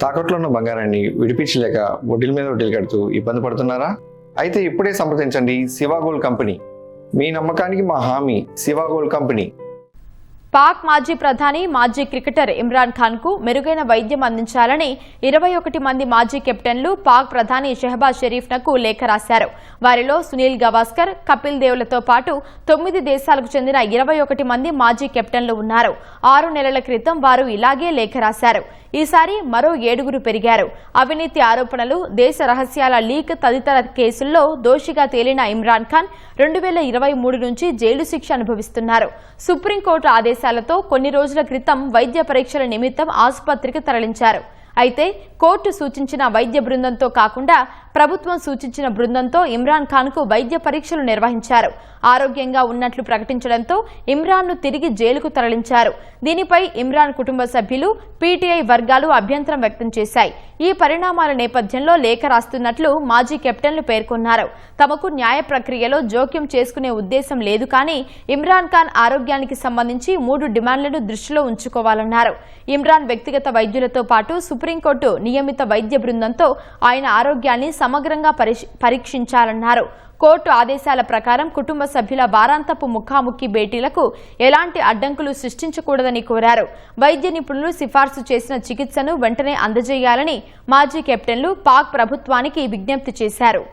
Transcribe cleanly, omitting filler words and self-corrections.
తాకట్లో ఉన్న బంగారాన్ని విడిపించలేక వడ్డీల మీద వడ్డీలు కడుతూ ఇబ్బంది పడుతున్నారా? అయితే ఇప్పుడే సంప్రదించండి శివ గోల్డ్ కంపెనీ. మీ నమ్మకానికి మా హామీ శివ గోల్డ్ కంపెనీ. పాక్ మాజీ ప్రధాని, మాజీ క్రికెటర్ ఇమ్రాన్ ఖాన్ కు మెరుగైన వైద్యం అందించాలని 21 మంది మాజీ కెప్టెన్లు పాక్ ప్రధాని షెహబాజ్ షరీఫ్ నకు లేఖ రాశారు. వారిలో సునీల్ గవాస్కర్, కపిల్ దేవ్లతో పాటు 9 దేశాలకు చెందిన 21 మంది మాజీ కెప్టెన్లు ఉన్నారు. 6 నెలల క్రితం వారు ఇలాగే లేఖ రాశారు. ఈసారి మరో 7 పెరిగారు. అవినీతి ఆరోపణలు, దేశ రహస్యాల లీక్ తదితర కేసుల్లో దోషిగా తేలిన ఇమ్రాన్ ఖాన్ 2023 నుంచి జైలు శిక్ష అనుభవిస్తున్నారు. సుప్రీంకోర్టు ఆదేశాలతో కొన్ని రోజుల క్రితం వైద్య పరీక్షల నిమిత్తం ఆసుపత్రికి తరలించారు. అయితే కోర్టు సూచించిన వైద్య బృందంతో కాకుండా ప్రభుత్వం సూచించిన బృందంతో ఇమ్రాన్ ఖాన్ కు వైద్య పరీక్షలు నిర్వహించారు. ఆరోగ్యంగా ఉన్నట్లు ప్రకటించడంతో ఇమ్రాన్ ను తిరిగి జైలుకు తరలించారు. దీనిపై ఇమ్రాన్ కుటుంబ సభ్యులు, పీటీఐ వర్గాలు అభ్యంతరం వ్యక్తం చేశాయి. ఈ పరిణామాల నేపథ్యంలో లేఖ రాస్తున్నట్లు మాజీ కెప్టెన్లు పేర్కొన్నారు. తమకు న్యాయ ప్రక్రియలో జోక్యం చేసుకునే ఉద్దేశం లేదు, కానీ ఇమ్రాన్ ఖాన్ ఆరోగ్యానికి సంబంధించి 3 డిమాండ్లను దృష్టిలో ఉంచుకోవాలన్నారు. ఇమ్రాన్ వ్యక్తిగత వైద్యులతో పాటు సుప్రీంకోర్టు నియమిత వైద్య బృందంతో ఆయన ఆరోగ్యాన్ని సమగ్రంగా పరీక్షించాలన్నారు. కోర్టు ఆదేశాల ప్రకారం కుటుంబ సభ్యుల వారాంతపు ముఖాముఖి భేటీలకు ఎలాంటి అడ్డంకులు సృష్టించకూడదని కోరారు. వైద్య నిపుణులు సిఫార్సు చేసిన చికిత్సను వెంటనే అందజేయాలని మాజీ కెప్టెన్లు పాక్ ప్రభుత్వానికి విజ్ఞప్తి చేశారు.